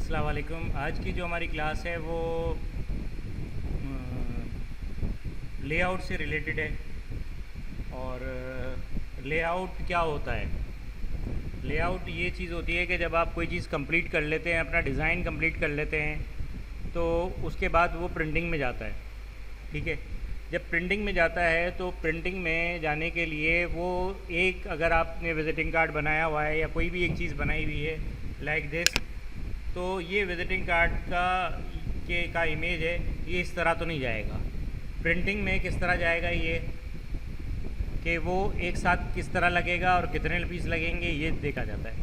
अस्सलाम वालेकुम। आज की जो हमारी क्लास है वो लेआउट से रिलेटेड है। और लेआउट क्या होता है? लेआउट ये चीज़ होती है कि जब आप कोई चीज़ कंप्लीट कर लेते हैं, अपना डिज़ाइन कंप्लीट कर लेते हैं, तो उसके बाद वो प्रिंटिंग में जाता है। ठीक है, जब प्रिंटिंग में जाता है तो प्रिंटिंग में जाने के लिए वो एक, अगर आपने विज़िटिंग कार्ड बनाया हुआ है या कोई भी एक चीज़ बनाई हुई है लाइक दिस, तो ये विज़िटिंग कार्ड का इमेज है, ये इस तरह तो नहीं जाएगा। प्रिंटिंग में किस तरह जाएगा ये, कि वो एक साथ किस तरह लगेगा और कितने पीस लगेंगे, ये देखा जाता है।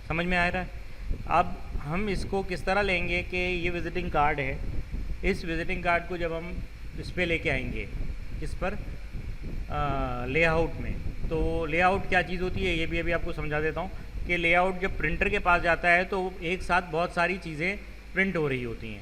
समझ में आ रहा है? अब हम इसको किस तरह लेंगे कि ये विज़िटिंग कार्ड है, इस विज़िटिंग कार्ड को जब हम इस पर लेके आएंगे, इस पर लेआउट में, तो लेआउट क्या चीज़ होती है ये भी अभी आपको समझा देता हूँ कि लेआउट जब प्रिंटर के पास जाता है तो एक साथ बहुत सारी चीज़ें प्रिंट हो रही होती हैं।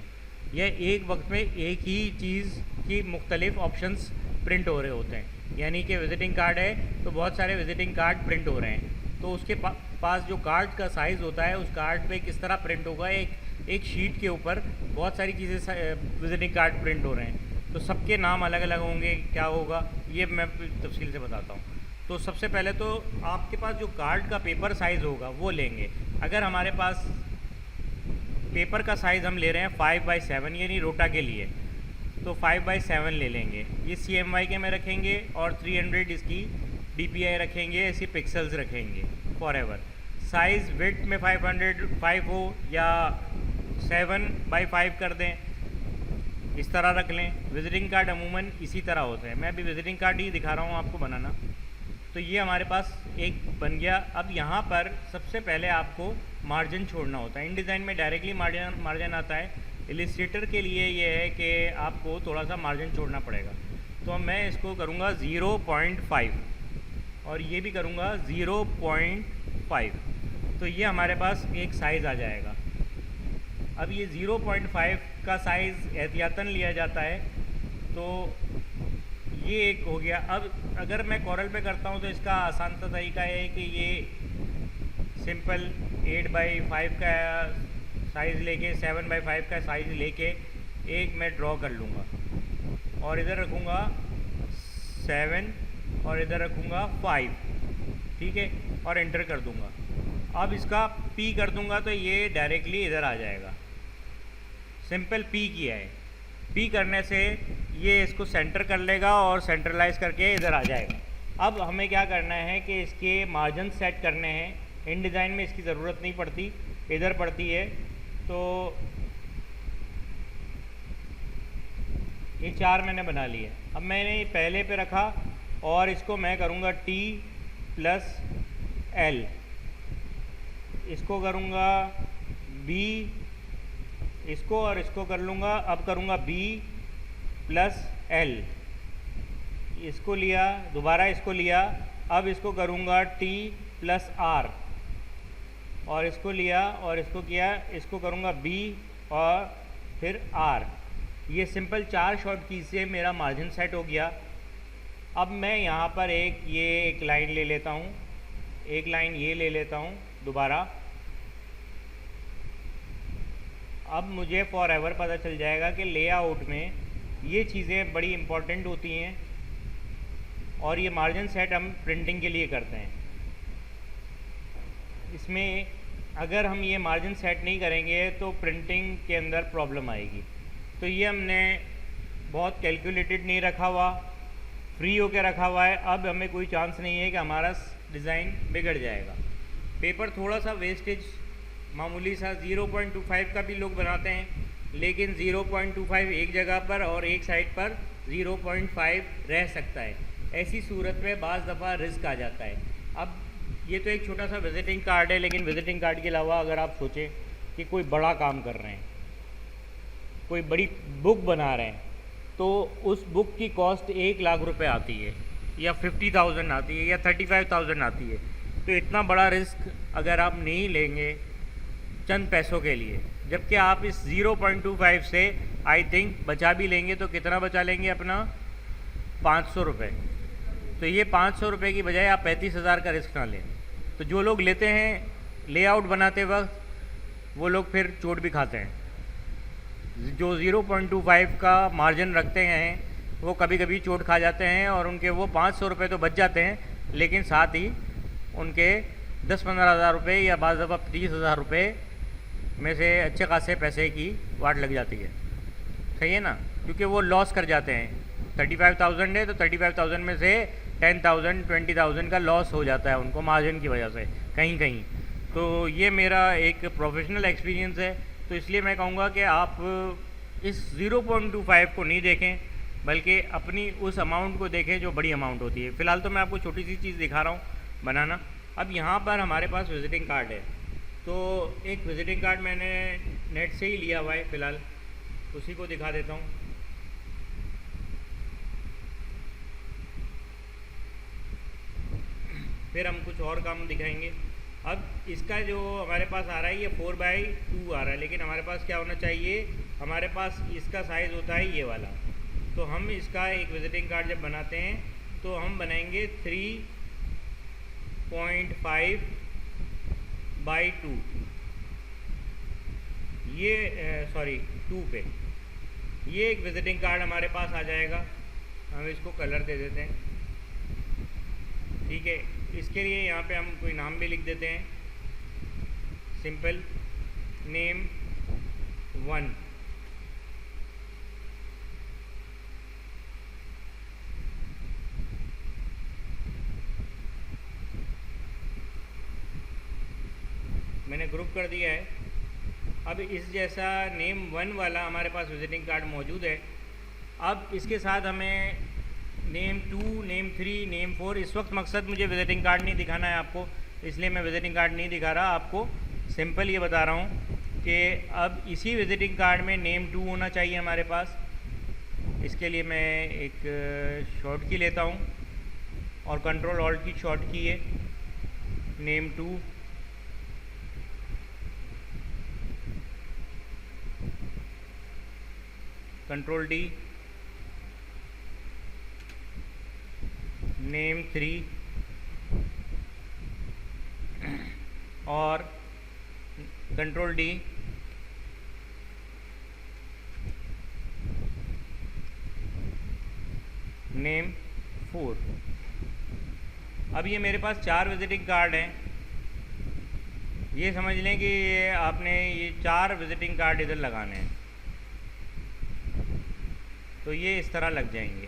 यह एक वक्त में एक ही चीज़ की मुख्तलिफ ऑप्शंस प्रिंट हो रहे होते हैं। यानी कि विज़िटिंग कार्ड है तो बहुत सारे विज़िटिंग कार्ड प्रिंट हो रहे हैं, तो उसके पास जो कार्ड का साइज़ होता है, उस कार्ड पे किस तरह प्रिंट होगा, एक शीट के ऊपर बहुत सारी चीज़ें विज़िटिंग कार्ड प्रिंट हो रहे हैं, तो सबके नाम अलग अलग होंगे। क्या होगा ये मैं तफसील से बताता हूँ। तो सबसे पहले तो आपके पास जो कार्ड का पेपर साइज़ होगा वो लेंगे। अगर हमारे पास पेपर का साइज़ हम ले रहे हैं 5x7 यानी रोटा के लिए, तो 5x7 ले लेंगे। ये CMY के में रखेंगे और 300 इसकी DPI रखेंगे, ऐसे पिक्सल्स रखेंगे फॉरएवर। साइज़ विड्थ में 505 हो या 7x5 कर दें, इस तरह रख लें। विज़िटिंग कार्ड अमूमन इसी तरह होते हैं। मैं अभी विज़िटिंग कार्ड ही दिखा रहा हूँ आपको बनाना। तो ये हमारे पास एक बन गया। अब यहाँ पर सबसे पहले आपको मार्जिन छोड़ना होता है। इन डिज़ाइन में डायरेक्टली मार्जिन आता है। इलिस्ट्रेटर के लिए ये है कि आपको थोड़ा सा मार्जिन छोड़ना पड़ेगा। तो मैं इसको करूँगा 0.5 और ये भी करूँगा 0.5। तो ये हमारे पास एक साइज़ आ जाएगा। अब ये 0.5 का साइज़ एहतियातन लिया जाता है, तो ये एक हो गया। अब अगर मैं कॉरल पे करता हूँ तो इसका आसान सा तरीका है कि ये सिंपल 8x5 का साइज़ लेके 7x5 का साइज़ लेके एक मैं ड्रॉ कर लूँगा और इधर रखूँगा 7 और इधर रखूँगा 5, ठीक है, और एंटर कर दूँगा। अब इसका P कर दूँगा तो ये डायरेक्टली इधर आ जाएगा। सिंपल P किया है। P करने से ये इसको सेंटर कर लेगा और सेंट्रलाइज करके इधर आ जाएगा। अब हमें क्या करना है कि इसके मार्जिन सेट करने हैं। इन डिज़ाइन में इसकी ज़रूरत नहीं पड़ती, इधर पड़ती है। तो ये 4 मैंने बना लिए। अब मैंने पहले पे रखा और इसको मैं करूँगा T+L, इसको करूँगा B, इसको और इसको कर लूँगा। अब करूँगा B+L, इसको लिया, दोबारा इसको लिया। अब इसको करूँगा T+R और इसको लिया और इसको किया, इसको करूँगा B और फिर R। ये सिंपल 4 शॉर्ट की से मेरा मार्जिन सेट हो गया। अब मैं यहाँ पर एक लाइन ले लेता हूँ, एक लाइन ये ले लेता हूँ दोबारा। अब मुझे फॉरएवर पता चल जाएगा कि लेआउट में ये चीज़ें बड़ी इम्पॉर्टेंट होती हैं और ये मार्जिन सेट हम प्रिंटिंग के लिए करते हैं। इसमें अगर हम ये मार्जिन सेट नहीं करेंगे तो प्रिंटिंग के अंदर प्रॉब्लम आएगी। तो ये हमने बहुत कैलकुलेटेड नहीं रखा हुआ, फ्री होकर रखा हुआ है। अब हमें कोई चांस नहीं है कि हमारा डिज़ाइन बिगड़ जाएगा। पेपर थोड़ा सा वेस्टेज मामूली सा 0.25 का भी लोग बनाते हैं, लेकिन 0.25 एक जगह पर और एक साइड पर 0.5 रह सकता है। ऐसी सूरत में बाज़ दफ़ा रिस्क आ जाता है। अब ये तो एक छोटा सा विज़िटिंग कार्ड है, लेकिन विज़िटिंग कार्ड के अलावा अगर आप सोचें कि कोई बड़ा काम कर रहे हैं, कोई बड़ी बुक बना रहे हैं, तो उस बुक की कॉस्ट 1 लाख रुपए आती है या 50,000 आती है या 35,000 आती है। तो इतना बड़ा रिस्क अगर आप नहीं लेंगे चंद पैसों के लिए, जबकि आप इस 0.25 से आई थिंक बचा भी लेंगे तो कितना बचा लेंगे अपना 500 रुपये। तो ये 500 रुपये की बजाय आप 35,000 का रिस्क ना लें। तो जो लोग लेते हैं लेआउट बनाते वक्त वो लोग फिर चोट भी खाते हैं। जो 0.25 का मार्जिन रखते हैं वो कभी कभी चोट खा जाते हैं और उनके वो 500 रुपये तो बच जाते हैं, लेकिन साथ ही उनके 10-15 हज़ार रुपये या बाज़ दफ़ा 30,000 रुपये में से अच्छे खासे पैसे की वाट लग जाती है। सही है ना, क्योंकि वो लॉस कर जाते हैं। 35,000 है तो 35,000 में से 10,000 20,000 का लॉस हो जाता है उनको मार्जिन की वजह से कहीं कहीं। तो ये मेरा एक प्रोफेशनल एक्सपीरियंस है। तो इसलिए मैं कहूँगा कि आप इस 0.25 को नहीं देखें, बल्कि अपनी उस अमाउंट को देखें जो बड़ी अमाउंट होती है। फ़िलहाल तो मैं आपको छोटी सी चीज़ दिखा रहा हूँ बनाना। अब यहाँ पर हमारे पास विज़िटिंग कार्ड है, तो एक विज़िटिंग कार्ड मैंने नेट से ही लिया हुआ है, फ़िलहाल उसी को दिखा देता हूँ। फिर हम कुछ और काम दिखाएंगे। अब इसका जो हमारे पास आ रहा है ये 4x2 आ रहा है, लेकिन हमारे पास क्या होना चाहिए, हमारे पास इसका साइज़ होता है ये वाला। तो हम इसका एक विज़िटिंग कार्ड जब बनाते हैं तो हम बनाएंगे 3.5x2, ये 2 पे ये एक विज़िटिंग कार्ड हमारे पास आ जाएगा। हम इसको कलर दे देते हैं, ठीक है। इसके लिए यहाँ पे हम कोई नाम भी लिख देते हैं, सिंपल नेम 1। मैंने ग्रुप कर दिया है। अब इस जैसा नेम 1 वाला हमारे पास विज़िटिंग कार्ड मौजूद है। अब इसके साथ हमें नेम 2, नेम 3, नेम 4, इस वक्त मकसद मुझे विज़िटिंग कार्ड नहीं दिखाना है आपको, इसलिए मैं विज़िटिंग कार्ड नहीं दिखा रहा आपको। सिंपल ये बता रहा हूँ कि अब इसी विज़िटिंग कार्ड में नेम 2 होना चाहिए हमारे पास। इसके लिए मैं एक शॉर्ट की लेता हूँ और कंट्रोल ऑल्ट की शॉर्ट की है, नेम 2। कंट्रोल डी, नेम 3 और कंट्रोल डी, नेम 4। अब ये मेरे पास 4 विज़िटिंग कार्ड हैं। ये समझ लें कि ये आपने ये 4 विज़िटिंग कार्ड इधर लगाने हैं, तो ये इस तरह लग जाएंगे।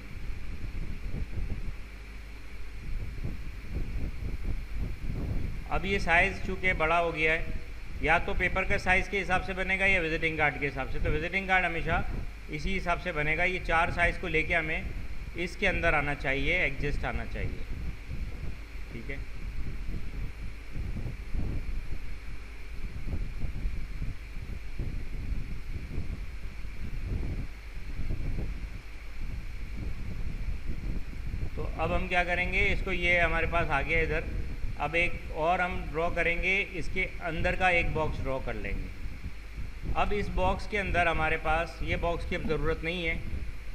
अब ये साइज़ चूँकि बड़ा हो गया है, या तो पेपर के साइज़ के हिसाब से बनेगा या विज़िटिंग कार्ड के हिसाब से। तो विज़िटिंग कार्ड हमेशा इसी हिसाब से बनेगा। ये 4 साइज़ को लेके हमें इसके अंदर आना चाहिए, एडजस्ट आना चाहिए, ठीक है। तो अब हम क्या करेंगे, इसको ये हमारे पास आ गया इधर। अब एक और हम ड्रॉ करेंगे, इसके अंदर का एक बॉक्स ड्रॉ कर लेंगे। अब इस बॉक्स के अंदर हमारे पास ये बॉक्स की अब ज़रूरत नहीं है,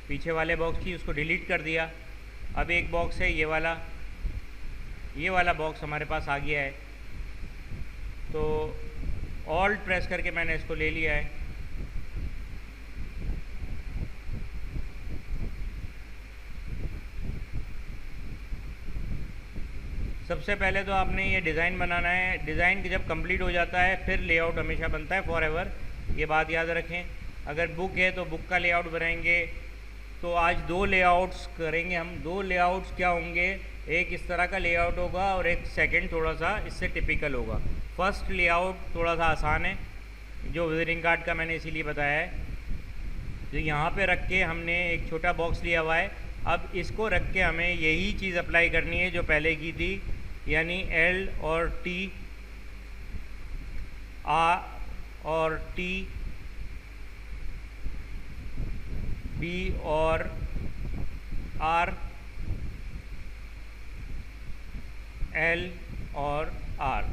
पीछे वाले बॉक्स की, उसको डिलीट कर दिया। अब एक बॉक्स है ये वाला बॉक्स हमारे पास आ गया है। तो ऑल्ट प्रेस करके मैंने इसको ले लिया है। सबसे पहले तो आपने ये डिज़ाइन बनाना है। डिज़ाइन जब कंप्लीट हो जाता है फिर लेआउट हमेशा बनता है फॉर एवर, ये बात याद रखें। अगर बुक है तो बुक का लेआउट बनाएंगे। तो आज 2 लेआउट्स करेंगे हम। 2 लेआउट्स क्या होंगे, एक इस तरह का लेआउट होगा और एक सेकंड थोड़ा सा इससे टिपिकल होगा। फर्स्ट लेआउट थोड़ा सा आसान है, जो विजिटिंग कार्ड का मैंने इसीलिए बताया है। तो यहाँ पे रख के हमने एक छोटा बॉक्स लिया हुआ है। अब इसको रख के हमें यही चीज़ अप्लाई करनी है जो पहले की थी, यानी L और T, R और T, B और R, L और R,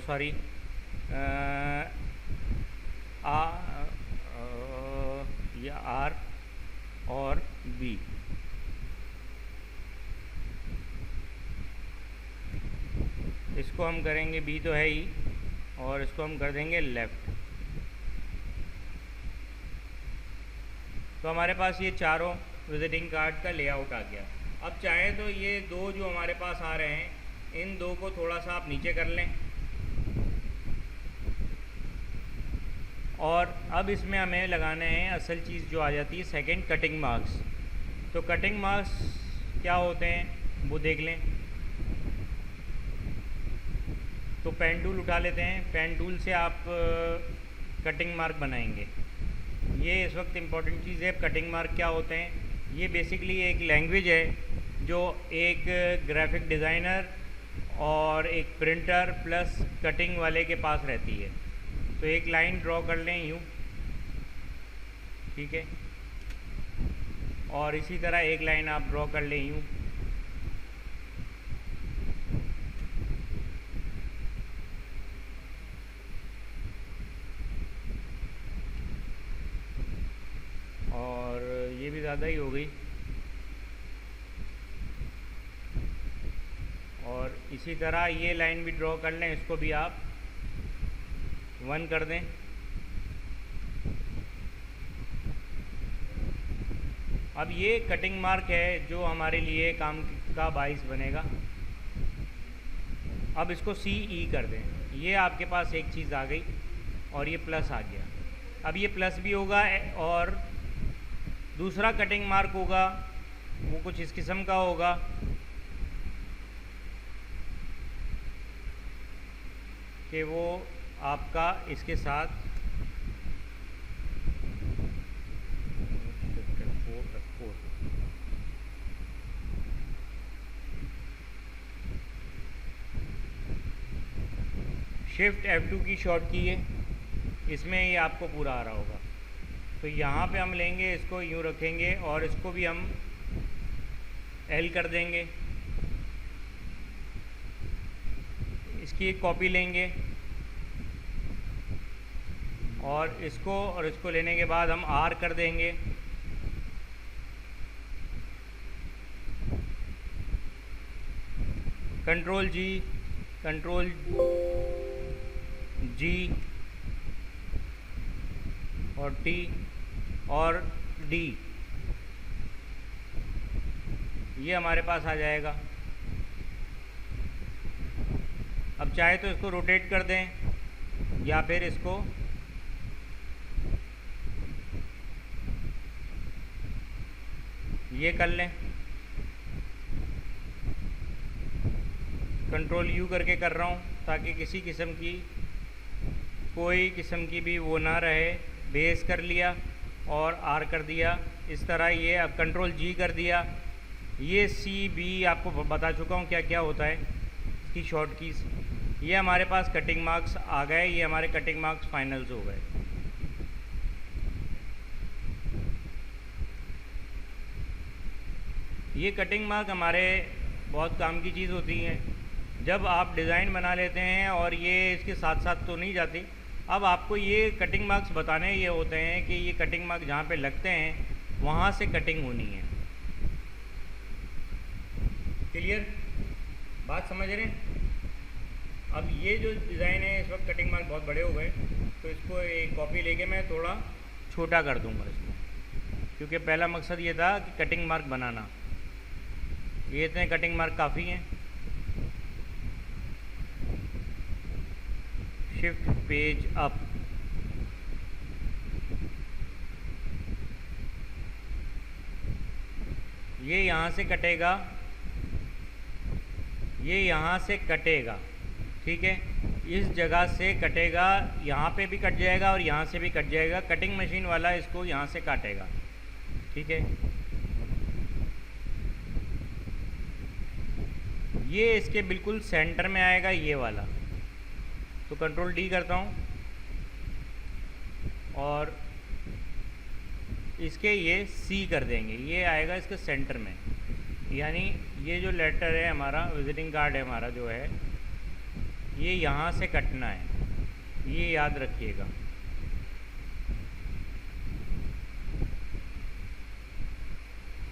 सॉरी या R और B। इसको हम करेंगे, B तो है ही, और इसको हम कर देंगे लेफ़्ट। तो हमारे पास ये चारों विजिटिंग कार्ड का लेआउट आ गया। अब चाहें तो ये दो जो हमारे पास आ रहे हैं, इन दो को थोड़ा सा आप नीचे कर लें, और अब इसमें हमें लगाने हैं असल चीज़ जो आ जाती है सेकंड, कटिंग मार्क्स। तो कटिंग मार्क्स क्या होते हैं वो देख लें। तो पेन टूल उठा लेते हैं, पेन टूल से आप कटिंग मार्क बनाएंगे। ये इस वक्त इम्पॉर्टेंट चीज़ है। कटिंग मार्क क्या होते हैं? ये बेसिकली एक लैंग्वेज है जो एक ग्राफिक डिज़ाइनर और एक प्रिंटर प्लस कटिंग वाले के पास रहती है। तो एक लाइन ड्रॉ कर लें यूँ, ठीक है, और इसी तरह एक लाइन आप ड्रॉ कर लें यूँ। और ये भी ज़्यादा ही हो गई। और इसी तरह ये लाइन भी ड्रॉ कर लें, इसको भी आप 1 कर दें। अब ये कटिंग मार्क है जो हमारे लिए काम का बाइस बनेगा। अब इसको CE कर दें। ये आपके पास एक चीज़ आ गई और ये प्लस आ गया। अब ये प्लस भी होगा और दूसरा कटिंग मार्क होगा वो कुछ इस किस्म का होगा कि वो आपका इसके साथ शिफ्ट F2 की शॉर्ट की है, इसमें ये आपको पूरा आ रहा होगा। तो यहाँ पे हम लेंगे, इसको यूँ रखेंगे और इसको भी हम L कर देंगे। इसकी एक कॉपी लेंगे और इसको लेने के बाद हम R कर देंगे। कंट्रोल G, कंट्रोल G और T और D, ये हमारे पास आ जाएगा। अब चाहे तो इसको रोटेट कर दें या फिर इसको ये कर लें। कंट्रोल U करके कर रहा हूँ ताकि किसी किस्म की कोई किस्म की भी वो ना रहे। बेस कर लिया और R कर दिया इस तरह। ये अब कंट्रोल G कर दिया। ये CB आपको बता चुका हूँ क्या क्या होता है, इसकी शॉर्ट कीज़। ये हमारे पास कटिंग मार्क्स आ गए, ये हमारे कटिंग मार्क्स फाइनल्स हो गए। ये कटिंग मार्क हमारे बहुत काम की चीज़ होती है जब आप डिज़ाइन बना लेते हैं, और ये इसके साथ साथ तो नहीं जाती। अब आपको ये कटिंग मार्क्स बताने ये होते हैं कि ये कटिंग मार्क जहाँ पे लगते हैं वहाँ से कटिंग होनी है। क्लियर बात समझ रहे हैं? अब ये जो डिज़ाइन है इस वक्त कटिंग मार्क बहुत बड़े हो गए, तो इसको एक कॉपी लेके मैं थोड़ा छोटा कर दूंगा इसको, क्योंकि पहला मकसद ये था कि कटिंग मार्क बनाना। ये इतने कटिंग मार्क काफ़ी हैं। शिफ्ट पेज अप, ये यहाँ से कटेगा, ये यहाँ से कटेगा, ठीक है, इस जगह से कटेगा, यहाँ पे भी कट जाएगा और यहाँ से भी कट जाएगा। कटिंग मशीन वाला इसको यहाँ से काटेगा, ठीक है। ये इसके बिल्कुल सेंटर में आएगा ये वाला। तो कंट्रोल D करता हूँ और इसके ये C कर देंगे, ये आएगा इसके सेंटर में। यानी ये जो लेटर है हमारा, विजिटिंग कार्ड है हमारा जो है, ये यहाँ से कटना है, ये याद रखिएगा।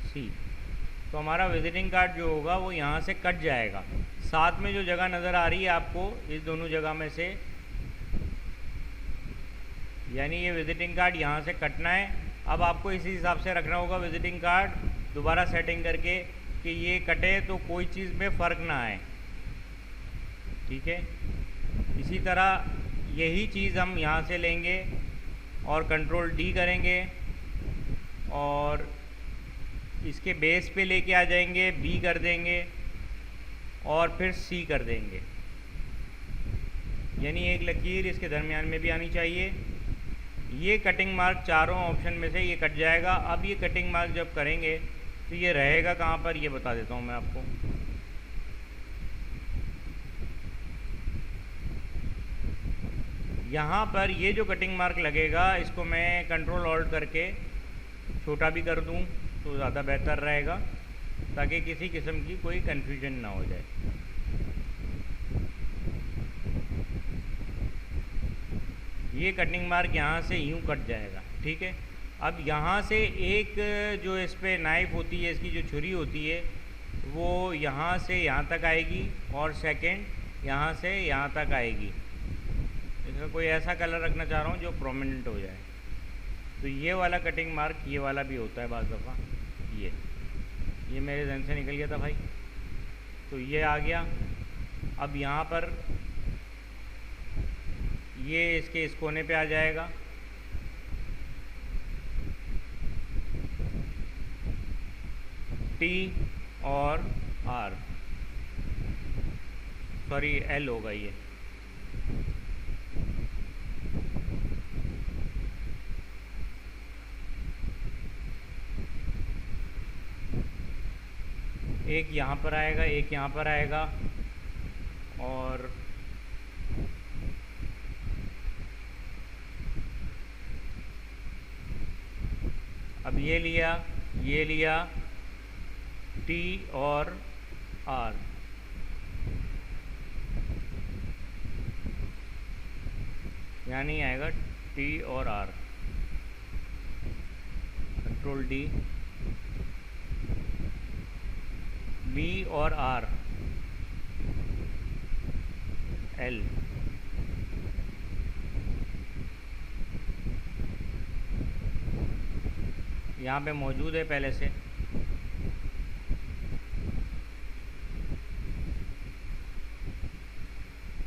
C, तो हमारा विजिटिंग कार्ड जो होगा वो यहाँ से कट जाएगा। साथ में जो जगह नज़र आ रही है आपको, इस दोनों जगह में से, यानी ये विजिटिंग कार्ड यहाँ से कटना है अब आपको इसी हिसाब से रखना होगा विजिटिंग कार्ड दोबारा सेटिंग करके कि ये कटे तो कोई चीज़ में फ़र्क ना आए, ठीक है। इसी तरह यही चीज़ हम यहाँ से लेंगे और कंट्रोल डी करेंगे और इसके बेस पे लेके आ जाएंगे, बी कर देंगे और फिर सी कर देंगे, यानी एक लकीर इसके दरमियान में भी आनी चाहिए। ये कटिंग मार्क चारों ऑप्शन में से ये कट जाएगा। अब ये कटिंग मार्क जब करेंगे तो ये रहेगा कहाँ पर, ये बता देता हूँ मैं आपको। यहाँ पर ये जो कटिंग मार्क लगेगा इसको मैं कंट्रोल ऑल्ट करके छोटा भी कर दूँ तो ज़्यादा बेहतर रहेगा, ताकि किसी किस्म की कोई कन्फ्यूजन ना हो जाए। ये कटिंग मार्क यहाँ से यूँ कट जाएगा, ठीक है। अब यहाँ से एक जो इस पर नाइफ होती है, इसकी जो छुरी होती है, वो यहाँ से यहाँ तक आएगी और सेकंड यहाँ से यहाँ तक आएगी। इसका कोई ऐसा कलर रखना चाह रहा हूँ जो प्रोमिनेंट हो जाए। तो ये वाला कटिंग मार्क ये वाला भी होता है बाज़ दफ़ा। ये मेरे जहन से निकल गया था भाई। तो ये आ गया। अब यहाँ पर ये इसके इस कोने पे आ जाएगा। टी और आर, सॉरी एल होगा ये। एक यहाँ पर आएगा, एक यहाँ पर आएगा और अब ये लिया टी और आर। यानी आएगा टी और आर। कंट्रोल डी, बी और आर, एल। यहाँ पे मौजूद है पहले से।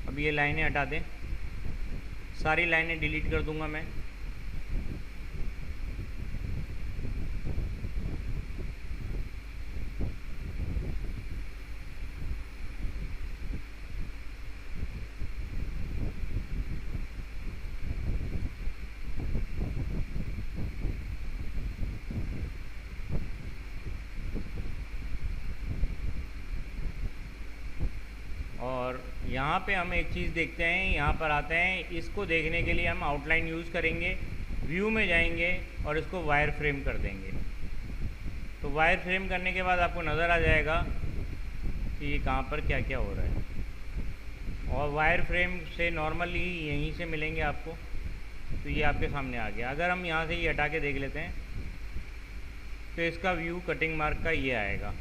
अब ये लाइनें हटा दें, सारी लाइनें डिलीट कर दूंगा मैं। और यहाँ पे हम एक चीज़ देखते हैं, यहाँ पर आते हैं। इसको देखने के लिए हम आउटलाइन यूज़ करेंगे, व्यू में जाएंगे और इसको वायर फ्रेम कर देंगे। तो वायर फ्रेम करने के बाद आपको नज़र आ जाएगा कि ये कहाँ पर क्या क्या हो रहा है। और वायर फ्रेम से नॉर्मली यहीं से मिलेंगे आपको। तो ये आपके सामने आ गया। अगर हम यहाँ से ये हटा के देख लेते हैं तो इसका व्यू कटिंग मार्क का ये आएगा।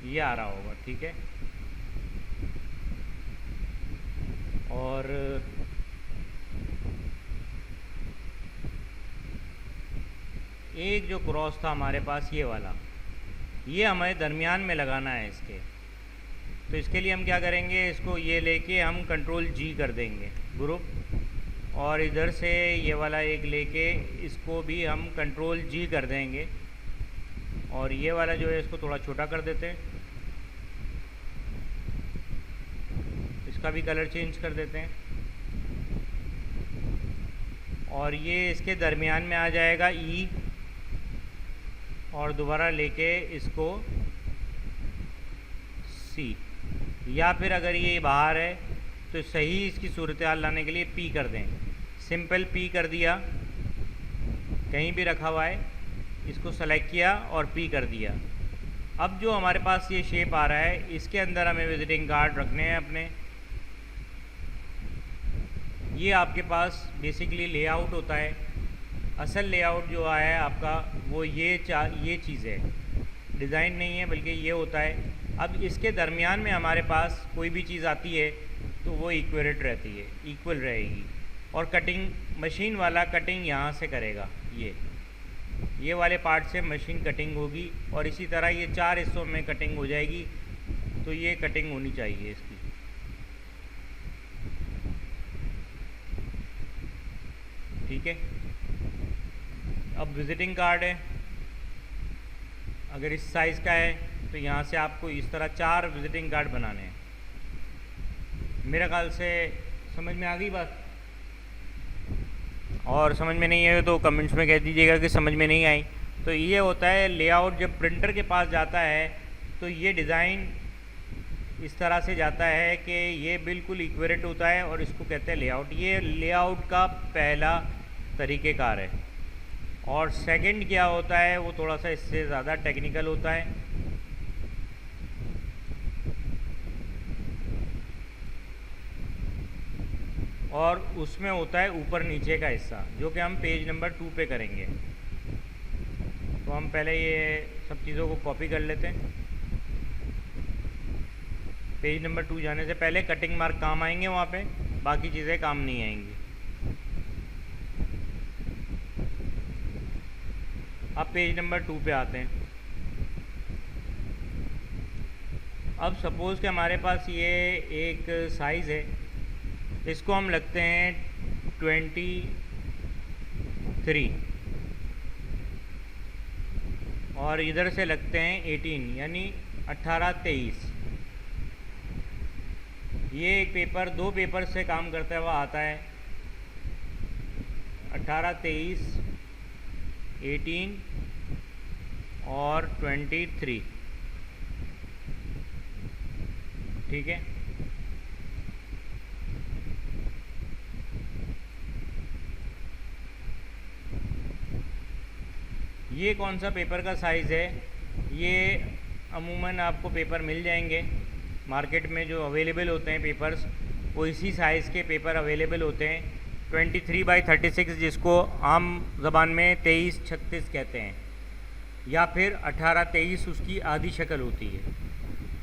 ये आ रहा होगा, ठीक है। और एक जो क्रॉस था हमारे पास ये वाला, ये हमें दरमियान में लगाना है इसके। तो इसके लिए हम क्या करेंगे, इसको ये लेके हम कंट्रोल जी कर देंगे ग्रुप, और इधर से ये वाला एक लेके इसको भी हम कंट्रोल जी कर देंगे। और ये वाला जो है इसको थोड़ा छोटा कर देते हैं, इसका भी कलर चेंज कर देते हैं। और ये इसके दरमियान में आ जाएगा ई, और दोबारा लेके इसको सी, या फिर अगर ये बाहर है तो सही इसकी सूरत हाल लाने के लिए पी कर दें। सिंपल पी कर दिया, कहीं भी रखा हुआ है, इसको सेलेक्ट किया और पी कर दिया। अब जो हमारे पास ये शेप आ रहा है, इसके अंदर हमें विजिटिंग कार्ड रखने हैं अपने। ये आपके पास बेसिकली लेआउट होता है। असल लेआउट जो आया है आपका वो ये चीज़ है, डिज़ाइन नहीं है बल्कि ये होता है। अब इसके दरमियान में हमारे पास कोई भी चीज़ आती है तो वो इक्वेट रहती है, इक्वल रहेगी। और कटिंग मशीन वाला कटिंग यहाँ से करेगा। ये वाले पार्ट से मशीन कटिंग होगी और इसी तरह ये 4 हिस्सों में कटिंग हो जाएगी। तो ये कटिंग होनी चाहिए इसकी। ठीक है। अब विजिटिंग कार्ड है, अगर इस साइज़ का है तो यहाँ से आपको इस तरह 4 विजिटिंग कार्ड बनाने हैं। मेरे ख्याल से समझ में आ गई बात, और समझ में नहीं है तो कमेंट्स में कह दीजिएगा कि समझ में नहीं आई। तो ये होता है लेआउट। जब प्रिंटर के पास जाता है तो ये डिज़ाइन इस तरह से जाता है कि ये बिल्कुल इक्विवेलेंट होता है और इसको कहते हैं लेआउट। ये लेआउट का पहला तरीक़ेकार है। और सेकंड क्या होता है वो थोड़ा सा इससे ज़्यादा टेक्निकल होता है। और उसमें होता है ऊपर नीचे का हिस्सा, जो कि हम पेज नंबर 2 पे करेंगे। तो हम पहले ये सब चीज़ों को कॉपी कर लेते हैं। पेज नंबर 2 जाने से पहले कटिंग मार्क काम आएंगे वहाँ पे, बाकी चीज़ें काम नहीं आएंगी। अब पेज नंबर 2 पे आते हैं। अब सपोज़ कि हमारे पास ये एक साइज़ है, इसको हम लगते हैं 23 और इधर से लगते हैं 18, यानी 18-23। ये एक पेपर 2 पेपर से काम करता हुआ आता है। 18-23, 18 और 23। ठीक है। ये कौन सा पेपर का साइज़ है? ये अमूमन आपको पेपर मिल जाएंगे मार्केट में, जो अवेलेबल होते हैं पेपर्स, वो इसी साइज़ के पेपर अवेलेबल होते हैं। 23/36, जिसको आम ज़बान में 23-36 कहते हैं, या फिर 18-23 उसकी आधी शक्ल होती है।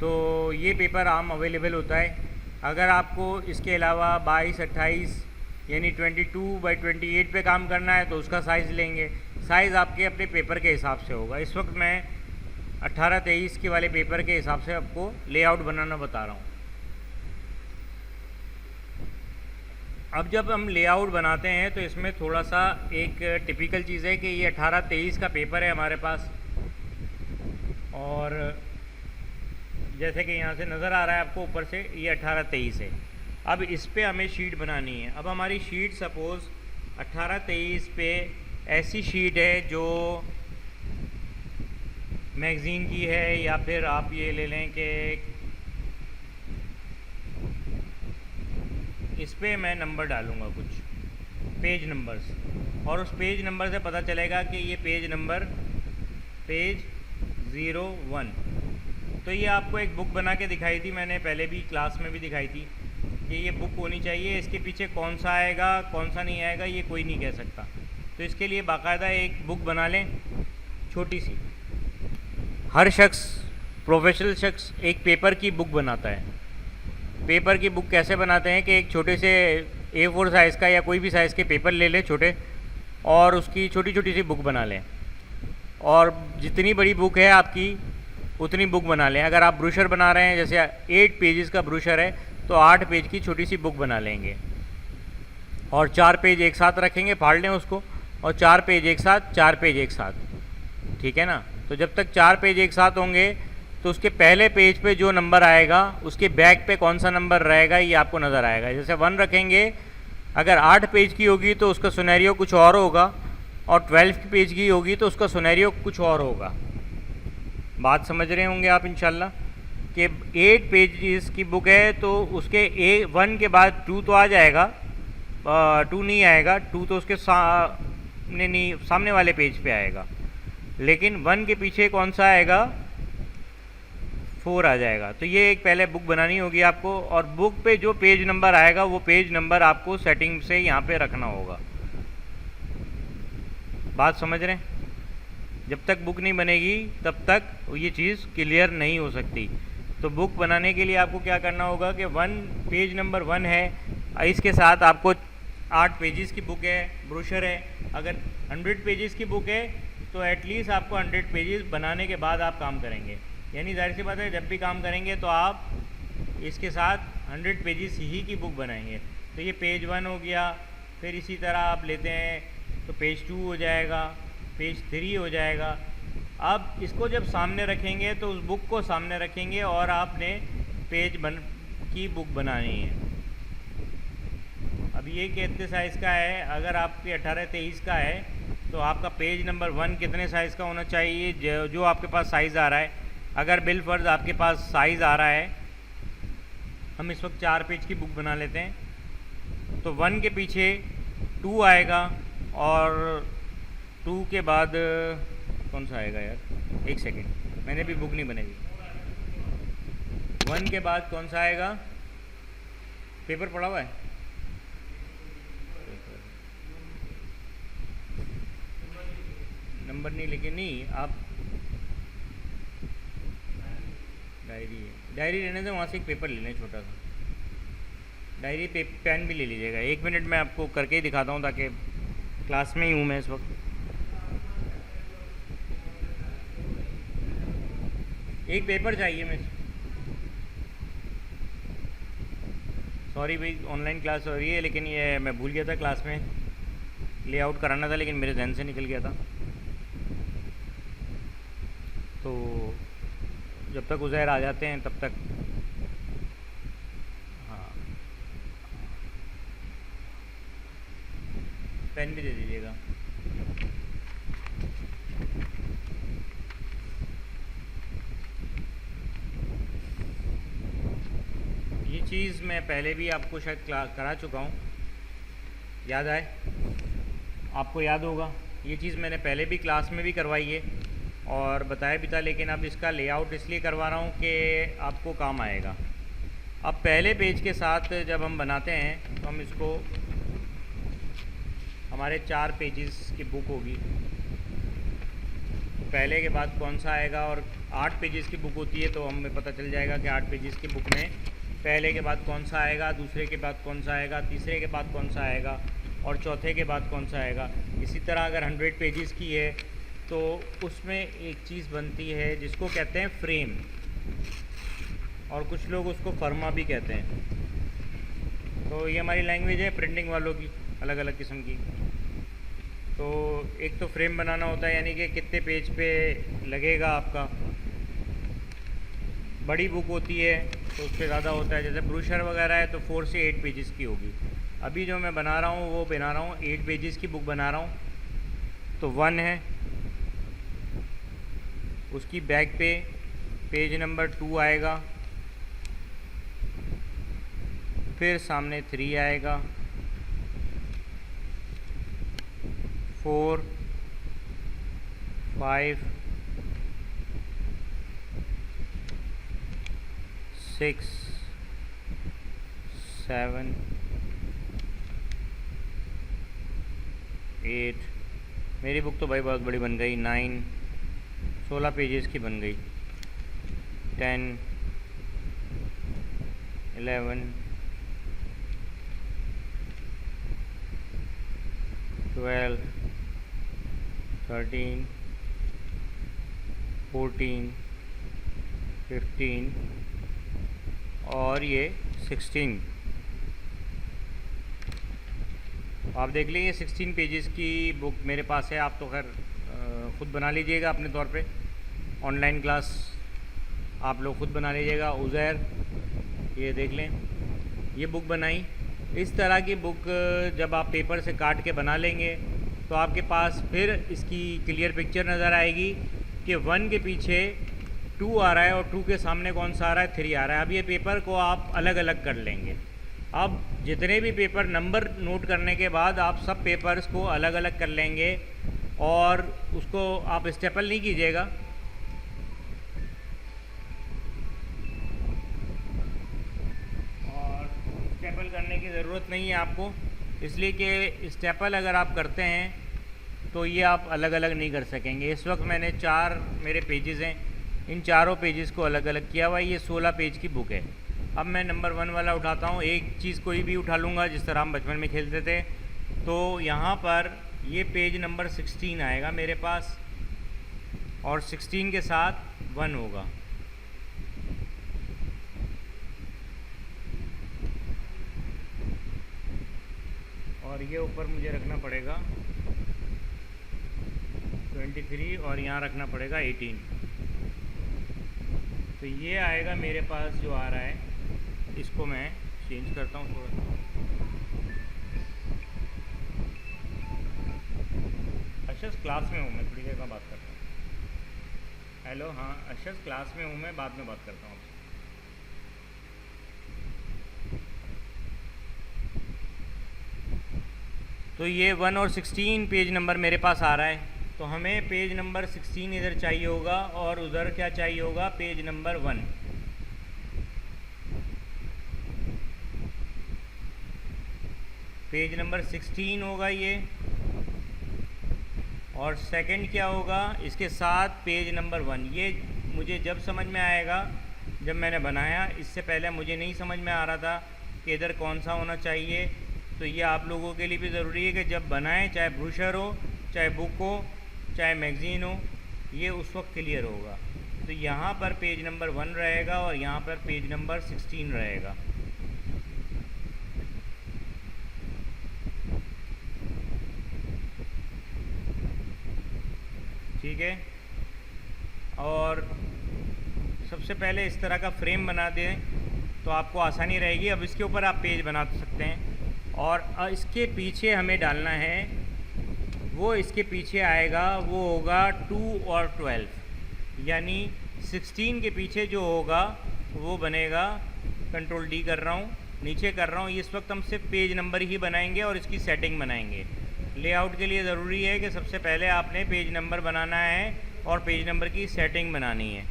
तो ये पेपर आम अवेलेबल होता है। अगर आपको इसके अलावा 22-28 यानी 22/28 पे काम करना है तो उसका साइज़ लेंगे। साइज़ आपके अपने पेपर के हिसाब से होगा। इस वक्त मैं 18-23 के वाले पेपर के हिसाब से आपको लेआउट बनाना बता रहा हूँ। अब जब हम लेआउट बनाते हैं तो इसमें थोड़ा सा एक टिपिकल चीज़ है कि ये 18-23 का पेपर है हमारे पास, और जैसे कि यहाँ से नज़र आ रहा है आपको ऊपर से, ये 18-23 है। अब इस पे हमें शीट बनानी है। अब हमारी शीट सपोज़ 18-23 पे ऐसी शीट है जो मैगज़ीन की है, या फिर आप ये ले लें कि इस पे मैं नंबर डालूँगा कुछ पेज नंबर्स, और उस पेज नंबर से पता चलेगा कि ये पेज नंबर पेज 01। तो ये आपको एक बुक बना के दिखाई थी मैंने, पहले भी क्लास में भी दिखाई थी कि ये बुक होनी चाहिए। इसके पीछे कौन सा आएगा कौन सा नहीं आएगा ये कोई नहीं कह सकता। तो इसके लिए बाकायदा एक बुक बना लें छोटी सी। हर शख्स, प्रोफेशनल शख्स, एक पेपर की बुक बनाता है। पेपर की बुक कैसे बनाते हैं कि एक छोटे से A4 साइज़ का या कोई भी साइज़ के पेपर ले लें छोटे, और उसकी छोटी छोटी सी बुक बना लें, और जितनी बड़ी बुक है आपकी उतनी बुक बना लें। अगर आप ब्रोशर बना रहे हैं, जैसे 8 पेजेस का ब्रोशर है, तो 8 पेज की छोटी सी बुक बना लेंगे, और 4 पेज एक साथ रखेंगे, फाड़ लें उसको, और 4 पेज एक साथ, 4 पेज एक साथ। ठीक है ना। तो जब तक 4 पेज एक साथ होंगे तो उसके पहले पेज पे जो नंबर आएगा उसके बैक पे कौन सा नंबर रहेगा ये आपको नज़र आएगा। जैसे 1 रखेंगे, अगर 8 पेज की होगी तो उसका सिनेरियो कुछ और होगा, और 12 पेज की होगी तो उसका सिनेरियो कुछ और होगा। बात समझ रहे होंगे आप इंशाल्लाह कि 8 पेजेस की बुक है तो उसके 1 के बाद 2 तो आ जाएगा, 2 नहीं आएगा, 2 तो उसके सामने वाले पेज पे आएगा, लेकिन 1 के पीछे कौन सा आएगा, 4 आ जाएगा। तो ये एक पहले बुक बनानी होगी आपको, और बुक पे जो पेज नंबर आएगा वो पेज नंबर आपको सेटिंग से यहाँ पे रखना होगा। बात समझ रहे हैं? जब तक बुक नहीं बनेगी तब तक ये चीज़ क्लियर नहीं हो सकती। तो बुक बनाने के लिए आपको क्या करना होगा कि पेज नंबर 1 है, इसके साथ आपको 8 पेजेस की बुक है, ब्रोशर है। अगर 100 पेजेस की बुक है तो एटलीस्ट आपको 100 पेजेस बनाने के बाद आप काम करेंगे, यानी जाहिर सी बात है जब भी काम करेंगे तो आप इसके साथ 100 पेजेस ही की बुक बनाएंगे। तो ये पेज 1 हो गया, फिर इसी तरह आप लेते हैं तो पेज 2 हो जाएगा, पेज 3 हो जाएगा। अब इसको जब सामने रखेंगे तो उस बुक को सामने रखेंगे और आपने पेज की बुक बनानी है। अब ये कितने साइज़ का है, अगर आपके 18-23 का है तो आपका पेज नंबर 1 कितने साइज़ का होना चाहिए, जो आपके पास साइज़ आ रहा है। अगर बिल फर्ज आपके पास साइज़ आ रहा है, हम इस वक्त 4 पेज की बुक बना लेते हैं, तो 1 के पीछे 2 आएगा और 2 के बाद कौन सा आएगा यार, एक सेकेंड, मैंने भी बुक नहीं बनाई। 1 के बाद कौन सा आएगा, पेपर पड़ा हुआ है, नंबर नहीं लेके नहीं, आप डायरी रहने से वहाँ से एक पेपर ले लें छोटा सा, डायरी पेन भी ले लीजिएगा। 1 मिनट में आपको करके ही दिखाता हूँ ताकि क्लास में ही हूँ मैं इस वक्त। एक पेपर चाहिए मैं, सॉरी भाई ऑनलाइन क्लास हो रही है, लेकिन ये मैं भूल गया था क्लास में लेआउट कराना था, लेकिन मेरे जहन से निकल गया था। तो जब तक उज़ैर आ जाते हैं तब तक, हाँ पेन भी दे दीजिएगा। ये चीज़ मैं पहले भी आपको शायद करा चुका हूँ, याद आए आपको, याद होगा ये चीज़ मैंने पहले भी क्लास में भी करवाई है और बताया भी था, लेकिन अब इसका लेआउट इसलिए करवा रहा हूँ कि आपको काम आएगा। अब पहले पेज के साथ जब हम बनाते हैं तो हम इसको, हमारे 4 पेजेस की बुक होगी, पहले के बाद कौन सा आएगा, और 8 पेजेस की बुक होती है तो हमें पता चल जाएगा कि 8 पेजेस की बुक में पहले के बाद कौन सा आएगा, दूसरे के बाद कौन सा आएगा, तीसरे के बाद कौन सा आएगा और चौथे के बाद कौन सा आएगा। इसी तरह अगर 100 पेजेस की है तो उसमें एक चीज़ बनती है जिसको कहते हैं फ्रेम, और कुछ लोग उसको फर्मा भी कहते हैं। तो ये हमारी लैंग्वेज है प्रिंटिंग वालों की, अलग अलग किस्म की। तो एक तो फ्रेम बनाना होता है, यानी कि कितने पेज पे लगेगा आपका। बड़ी बुक होती है तो उससे ज़्यादा होता है, जैसे ब्रोशर वगैरह है तो 4 से 8 पेजेस की होगी। अभी जो मैं बना रहा हूँ वो बना रहा हूँ 8 पेजेस की बुक बना रहा हूँ। तो 1 है, उसकी बैक पे पेज नंबर 2 आएगा, फिर सामने 3 आएगा, 4, 5, 6, 7, 8, मेरी बुक तो भाई बहुत बड़ी बन गई, 9, 16 पेजेस की बन गई, 10, 11, 12, 13, 14, 15 और ये 16। आप देख लीजिए 16 पेजेस की बुक मेरे पास है। आप तो खैर ख़ुद बना लीजिएगा अपने तौर पे, ऑनलाइन क्लास आप लोग ख़ुद बना लीजिएगा। उज़ैर ये देख लें, ये बुक बनाई। इस तरह की बुक जब आप पेपर से काट के बना लेंगे तो आपके पास फिर इसकी क्लियर पिक्चर नज़र आएगी कि 1 के पीछे 2 आ रहा है और 2 के सामने कौन सा आ रहा है, 3 आ रहा है। अब ये पेपर को आप अलग अलग कर लेंगे। अब जितने भी पेपर नंबर नोट करने के बाद आप सब पेपर्स को अलग अलग कर लेंगे और उसको आप स्टेपल नहीं कीजिएगा, और स्टेपल करने की ज़रूरत नहीं है आपको, इसलिए कि स्टेपल अगर आप करते हैं तो ये आप अलग अलग नहीं कर सकेंगे। इस वक्त मैंने 4 मेरे पेजेस हैं, इन चारों पेजेस को अलग अलग किया हुआ है। ये 16 पेज की बुक है। अब मैं नंबर 1 वाला उठाता हूँ, एक चीज़ कोई भी उठा लूँगा जिस तरह हम बचपन में खेलते थे। तो यहाँ पर ये पेज नंबर 16 आएगा मेरे पास और 16 के साथ 1 होगा। और ये ऊपर मुझे रखना पड़ेगा 23 और यहाँ रखना पड़ेगा 18। तो ये आएगा मेरे पास जो आ रहा है, इसको मैं चेंज करता हूँ थोड़ा सा। अशस क्लास में हूँ मैं, थोड़ी देर में बात करता हूँ। हेलो, हाँ अशस क्लास में हूँ मैं, बाद में बात करता हूँ आपसे। तो ये 1 और 16 पेज नंबर मेरे पास आ रहा है। तो हमें पेज नंबर 16 इधर चाहिए होगा और उधर क्या चाहिए होगा, पेज नंबर 1। पेज नंबर 16 होगा ये, और सेकंड क्या होगा इसके साथ पेज नंबर 1। ये मुझे जब समझ में आएगा, जब मैंने बनाया, इससे पहले मुझे नहीं समझ में आ रहा था कि इधर कौन सा होना चाहिए। तो ये आप लोगों के लिए भी ज़रूरी है कि जब बनाएं, चाहे ब्रोशर हो, चाहे बुक हो, चाहे मैगज़ीन हो, ये उस वक्त क्लियर होगा। तो यहाँ पर पेज नंबर 1 रहेगा और यहाँ पर पेज नंबर 16 रहेगा। ठीक है, और सबसे पहले इस तरह का फ्रेम बना दें तो आपको आसानी रहेगी। अब इसके ऊपर आप पेज बना सकते हैं और इसके पीछे हमें डालना है, वो इसके पीछे आएगा, वो होगा 2 और 12, यानी 16 के पीछे जो होगा वो बनेगा, कंट्रोल डी कर रहा हूँ, नीचे कर रहा हूँ। इस वक्त हम सिर्फ पेज नंबर ही बनाएंगे और इसकी सेटिंग बनाएंगे। लेआउट के लिए ज़रूरी है कि सबसे पहले आपने पेज नंबर बनाना है और पेज नंबर की सेटिंग बनानी है।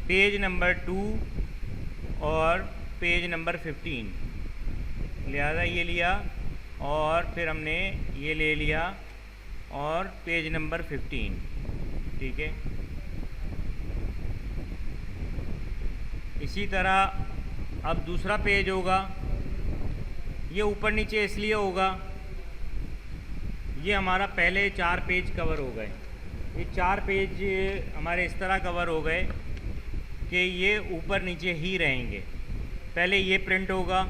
पेज नंबर 2 और पेज नंबर 15, लिहाजा ये लिया और फिर हमने ये ले लिया और पेज नंबर 15। ठीक है, इसी तरह अब दूसरा पेज होगा, ये ऊपर नीचे इसलिए होगा, ये हमारा पहले 4 पेज कवर हो गए। ये 4 पेज हमारे इस तरह कवर हो गए कि ये ऊपर नीचे ही रहेंगे। पहले ये प्रिंट होगा,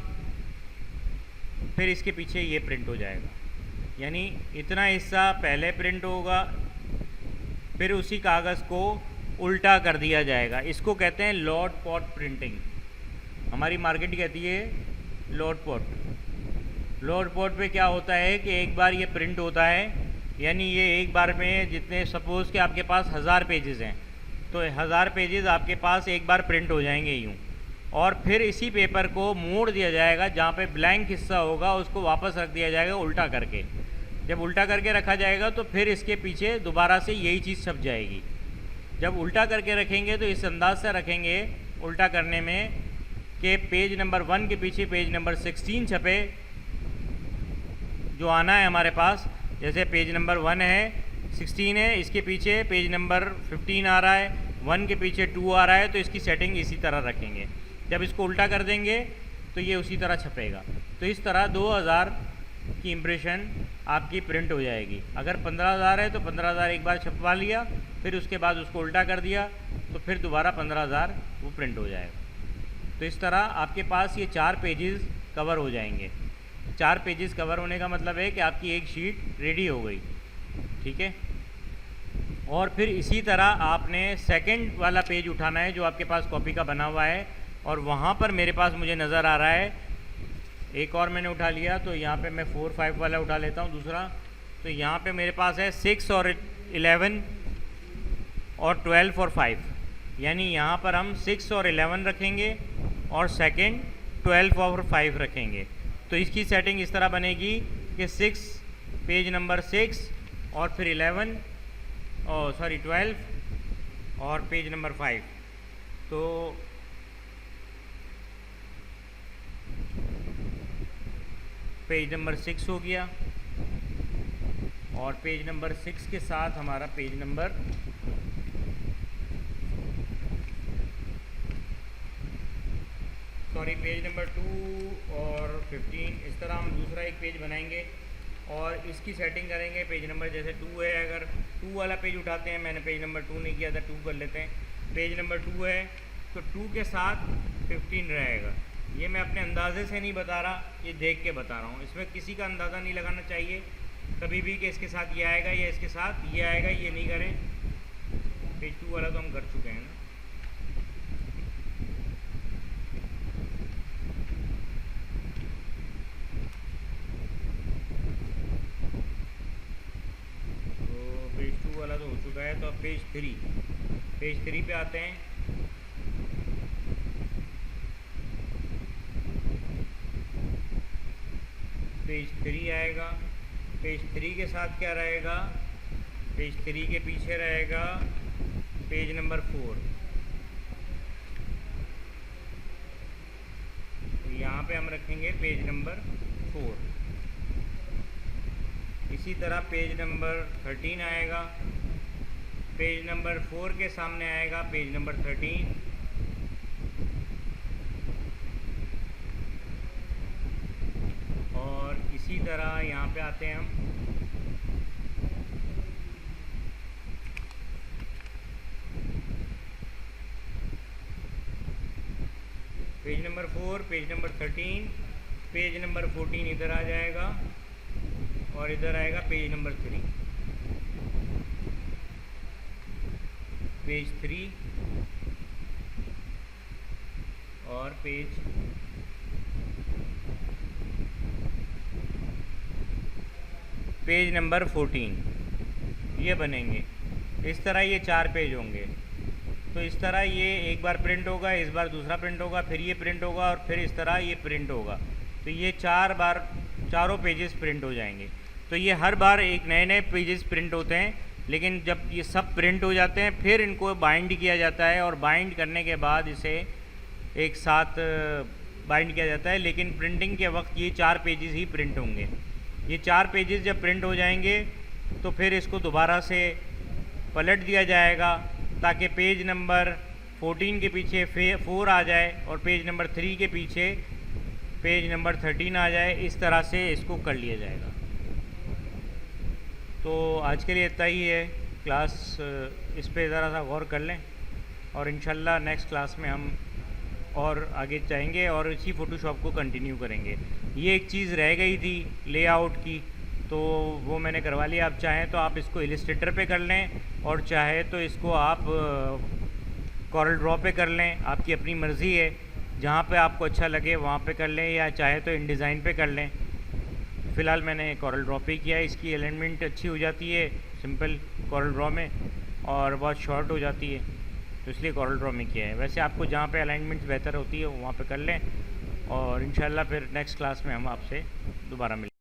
फिर इसके पीछे ये प्रिंट हो जाएगा, यानी इतना हिस्सा पहले प्रिंट होगा, फिर उसी कागज़ को उल्टा कर दिया जाएगा। इसको कहते हैं लॉट पॉट प्रिंटिंग। हमारी मार्केट कहती है लॉट पॉट। लॉट पॉट पे क्या होता है कि एक बार ये प्रिंट होता है, यानी ये एक बार में जितने, सपोज़ कि आपके पास 1000 पेजेस हैं, तो 1000 पेजेस आपके पास एक बार प्रिंट हो जाएंगे यूँ, और फिर इसी पेपर को मोड़ दिया जाएगा, जहाँ पे ब्लैंक हिस्सा होगा उसको वापस रख दिया जाएगा उल्टा करके। जब उल्टा करके रखा जाएगा तो फिर इसके पीछे दोबारा से यही चीज़ छप जाएगी। जब उल्टा करके रखेंगे तो इस अंदाज से रखेंगे उल्टा करने में कि पेज नंबर 1 के पीछे पेज नंबर 16 छपे, जो आना है हमारे पास। जैसे पेज नंबर 1 है, 16 है, इसके पीछे पेज नंबर 15 आ रहा है, 1 के पीछे 2 आ रहा है, तो इसकी सेटिंग इसी तरह रखेंगे। जब इसको उल्टा कर देंगे तो ये उसी तरह छपेगा। तो इस तरह 2000 की इम्प्रेशन आपकी प्रिंट हो जाएगी। अगर 15000 है तो 15000 एक बार छपवा लिया, फिर उसके बाद उसको उल्टा कर दिया, तो फिर दोबारा 15000 वो प्रिंट हो जाएगा। तो इस तरह आपके पास ये 4 पेजेस कवर हो जाएंगे। 4 पेजेस कवर होने का मतलब है कि आपकी एक शीट रेडी हो गई। ठीक है, और फिर इसी तरह आपने सेकंड वाला पेज उठाना है जो आपके पास कॉपी का बना हुआ है, और वहाँ पर मेरे पास मुझे नज़र आ रहा है, एक और मैंने उठा लिया, तो यहाँ पे मैं 4, 5 वाला उठा लेता हूँ दूसरा। तो यहाँ पे मेरे पास है 6 और 11 और 12 और 5, यानी यहाँ पर हम 6 और 11 रखेंगे और सेकंड 12 और 5 रखेंगे। तो इसकी सेटिंग इस तरह बनेगी कि 6 पेज नंबर 6 और फिर 11 और 12 और पेज नंबर 5। तो पेज नंबर 6 हो गया, और पेज नंबर 6 के साथ हमारा page number 12 sorry page number 2 और 15 इस तरह हम दूसरा एक पेज बनाएंगे और इसकी सेटिंग करेंगे। पेज नंबर जैसे 2 है, अगर 2 वाला पेज उठाते हैं, मैंने पेज नंबर 2 नहीं किया था, 2 कर लेते हैं। पेज नंबर 2 है तो 2 के साथ 15 रहेगा। ये मैं अपने अंदाजे से नहीं बता रहा, ये देख के बता रहा हूँ। इसमें किसी का अंदाज़ा नहीं लगाना चाहिए कभी भी कि इसके साथ ये आएगा या इसके साथ ये आएगा, ये नहीं करें। पेज 2 वाला तो हम कर चुके हैं ना। तो पेज 2 वाला तो हो चुका है। तो अब पेज 3 पे आते हैं। पेज 3 आएगा। पेज 3 के साथ क्या रहेगा? पेज 3 के पीछे रहेगा पेज नंबर 4। तो यहाँ पे हम रखेंगे पेज नंबर 4। इसी तरह पेज नंबर 13 आएगा। पेज नंबर 4 के सामने आएगा पेज नंबर 13। और इसी तरह यहाँ पे आते हैं हम। Page number 4, page number 13, page number 14 इधर आ जाएगा और इधर आएगा पेज नंबर 3। पेज 3 और पेज नंबर 14 ये बनेंगे। इस तरह ये 4 पेज होंगे। तो इस तरह ये एक बार प्रिंट होगा, इस बार दूसरा प्रिंट होगा, फिर ये प्रिंट होगा और फिर इस तरह ये प्रिंट होगा। तो ये 4 बार चारों पेजेस प्रिंट हो जाएंगे। तो ये हर बार एक नए नए पेजेस प्रिंट होते हैं, लेकिन जब ये सब प्रिंट हो जाते हैं फिर इनको बाइंड किया जाता है और बाइंड करने के बाद इसे एक साथ बाइंड किया जाता है। लेकिन प्रिंटिंग के वक्त ये 4 पेजेस ही प्रिंट होंगे। ये 4 पेजेस जब प्रिंट हो जाएंगे तो फिर इसको दोबारा से पलट दिया जाएगा ताकि पेज नंबर 14 के पीछे 4 आ जाए और पेज नंबर 3 के पीछे पेज नंबर 13 आ जाए। इस तरह से इसको कर लिया जाएगा। तो आज के लिए इतना ही है। क्लास इस पे ज़रा सा गौर कर लें और इंशाल्लाह नेक्स्ट क्लास में हम और आगे जाएंगे और इसी फ़ोटोशॉप को कंटिन्यू करेंगे। ये एक चीज़ रह गई थी लेआउट की, तो वो मैंने करवा लिया। आप चाहें तो आप इसको इलस्ट्रेटर पे कर लें और चाहे तो इसको आप कॉरल ड्रॉ पे कर लें, आपकी अपनी मर्ज़ी है। जहाँ पे आपको अच्छा लगे वहाँ पे कर लें या चाहे तो InDesign पे कर लें। फ़िलहाल मैंने कॉरल ड्रॉ पे किया है। इसकी अलाइनमेंट अच्छी हो जाती है सिंपल कॉरल ड्रॉ में और बहुत शॉर्ट हो जाती है, तो इसलिए कॉरल ड्रॉ में किया है। वैसे आपको जहाँ पे अलाइनमेंट बेहतर होती है वहाँ पे कर लें और इंशाल्लाह फिर नेक्स्ट क्लास में हम आपसे दोबारा मिलेंगे।